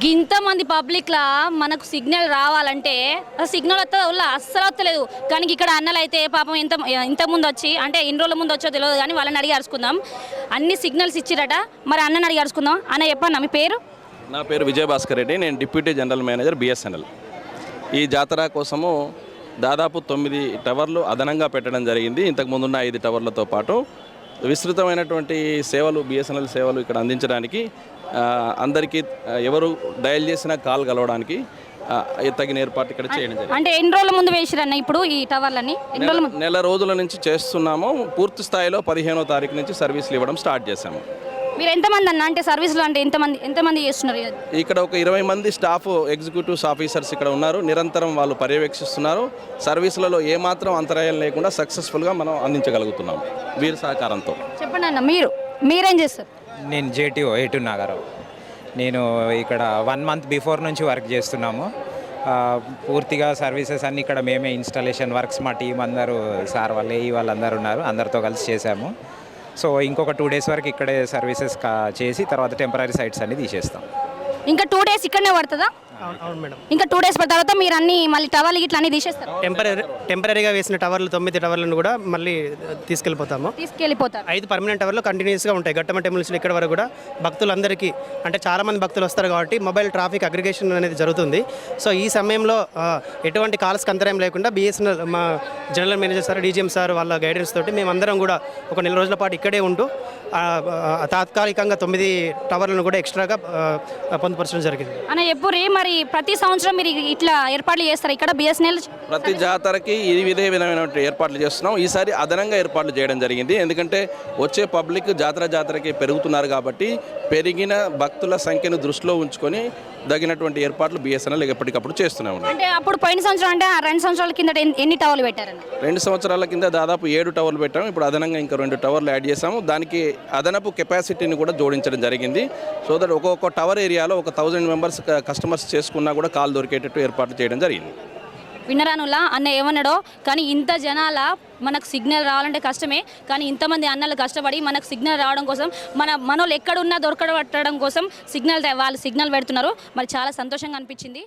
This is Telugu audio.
గింతమంది పబ్లిక్లా మనకు సిగ్నల్ రావాలంటే సిగ్నల్ వస్తుందో అస్సలు వస్తలేదు. కానీ ఇక్కడ అన్నలు అయితే పాపం ఇంతకుముందు వచ్చి అంటే ఎన్ని రోజుల ముందు వచ్చో తెలియదు, కానీ వాళ్ళని అడిగి అరుచుకుందాం. అన్ని సిగ్నల్స్ ఇచ్చిరట, మరి అన్నని అడిగి అరుచుకుందాం. అన్న చెప్పన్నా మీ పేరు? నా పేరు విజయభాస్కర్ రెడ్డి, నేను డిప్యూటీ జనరల్ మేనేజర్ బిఎస్ఎన్ఎల్. ఈ జాతర కోసము దాదాపు 9 టవర్లు అదనంగా పెట్టడం జరిగింది. ఇంతకుముందున్న 5 టవర్లతో పాటు విస్తృతమైనటువంటి సేవలు, బిఎస్ఎన్ఎల్ సేవలు ఇక్కడ అందించడానికి, అందరికీ ఎవరు డయల్ చేసినా కాల్ కలవడానికి తగిన ఏర్పాటు ఇక్కడ చేయడం జరిగింది. అంటే ఎన్ని రోజుల ముందు వేసిరన్న ఇప్పుడు ఈ టవర్లని? నెల రోజుల నుంచి చేస్తున్నాము. పూర్తి స్థాయిలో 15వ తారీఖు నుంచి సర్వీసులు ఇవ్వడం స్టార్ట్ చేశాము. మీరు ఎంతమంది అన్న, అంటే సర్వీసులు అంటే ఎంతమంది చేస్తున్నారు? ఇక్కడ ఒక 20 మంది స్టాఫ్, ఎగ్జిక్యూటివ్స్ ఆఫీసర్స్ ఇక్కడ ఉన్నారు. నిరంతరం వాళ్ళు పర్యవేక్షిస్తున్నారు. సర్వీసులలో ఏమాత్రం అంతరాయం లేకుండా సక్సెస్ఫుల్గా మనం అందించగలుగుతున్నాం వీరి సహకారంతో. చెప్పండి అన్న, మీరేం చేస్తారు? నేను జేటీఓ ఏటు నాగారావు. నేను ఇక్కడ 1 మంత్ బిఫోర్ నుంచి వర్క్ చేస్తున్నాము. పూర్తిగా సర్వీసెస్ అన్నీ ఇక్కడ మేమే, ఇన్స్టాలేషన్ వర్క్స్ మా టీం అందరూ, సార్ వాళ్ళు వాళ్ళందరూ ఉన్నారు, అందరితో కలిసి చేశాము. సో ఇంకొక 2 డేస్ వరకు ఇక్కడే సర్వీసెస్ చేసి తర్వాత టెంపరీ సైట్స్ అన్ని తీసేస్తాం. ఇంకా 2 డేస్ ఇక్కడనే పడుతుందా? అవును మేడం. ఇంకా 2 డేస్ పడిన తర్వాత మీరు అన్ని మళ్ళీ టవర్లు ఇట్లా అన్ని తీసేస్తారు? టెంపరీగా వేసిన టవర్లు 9 టవర్లను కూడా మళ్ళీ తీసుకెళ్ళిపోతారు. 5 పర్మనెంట్ టవర్లు కంటిన్యూస్గా ఉంటాయి. ఘట్టమ టెంపుల్ నుంచి ఇక్కడ వరకు కూడా భక్తులందరికీ, అంటే చాలామంది భక్తులు వస్తారు కాబట్టి మొబైల్ ట్రాఫిక్ అగ్రిగేషన్ అనేది జరుగుతుంది. సో ఈ సమయంలో ఎటువంటి కాల్స్కి అంతరాయం లేకుండా బిఎస్ఎన్ఎల్ మా general manager sir, DGM sir వాళ్ళ గైడెన్స్ తోటి మేమందరం కూడా ఒక నెల రోజుల పాటు ఇక్కడే ఉంటూ తాత్కాలికంగా 9 టవర్లను కూడా ఎక్స్ట్రాగా పొందుపరచడం జరిగింది. అన్న ఎప్పుడు మరి ప్రతి సంవత్సరం మీరు ఇట్లా ఏర్పాట్లు చేస్తారు ఇక్కడ బిఎస్ఎన్ఎల్? ప్రతి జాతరకి ఇదే విధమైన ఏర్పాట్లు చేస్తున్నాం. ఈసారి అదనంగా ఏర్పాట్లు చేయడం జరిగింది. ఎందుకంటే వచ్చే పబ్లిక్ జాతరకి పెరుగుతున్నారు కాబట్టి పెరిగిన భక్తుల సంఖ్యను దృష్టిలో ఉంచుకొని తగినటువంటి ఏర్పాట్లు బిఎస్ఎన్ఎల్ ఎప్పటికప్పుడు చేస్తూనే ఉన్నాం. అంటే అప్పుడు పోయిన సంవత్సరం అంటే 2 సంవత్సరాల కింద ఎన్ని టవర్లు పెట్టారన్న? 2 సంవత్సరాల కింద దాదాపు 7 టవర్లు పెట్టాము. ఇప్పుడు అదనంగా ఇంకా 2 టవర్లు యాడ్ చేసాము. దానికి అదనపు కెపాసిటీని కూడా జోడించడం జరిగింది. సో దట్ ఒక్కొక్క టవర్ ఏరియాలో ఒక 1000 మెంబర్స్ కస్టమర్స్ చేసుకున్నా కూడా కాల్ దొరికేటట్టు ఏర్పాట్లు చేయడం జరిగింది. వినరానులా అన్న ఏమన్నాడో, కానీ ఇంత జనాల మనకు సిగ్నల్ రావాలంటే కష్టమే, కానీ ఇంతమంది అన్నలు కష్టపడి మనకు సిగ్నల్ రావడం కోసం, మనోళ్ళు ఎక్కడున్నా దొరకబట్టడం కోసం వాళ్ళు సిగ్నల్ పెడుతున్నారు. మరి చాలా సంతోషంగా అనిపించింది.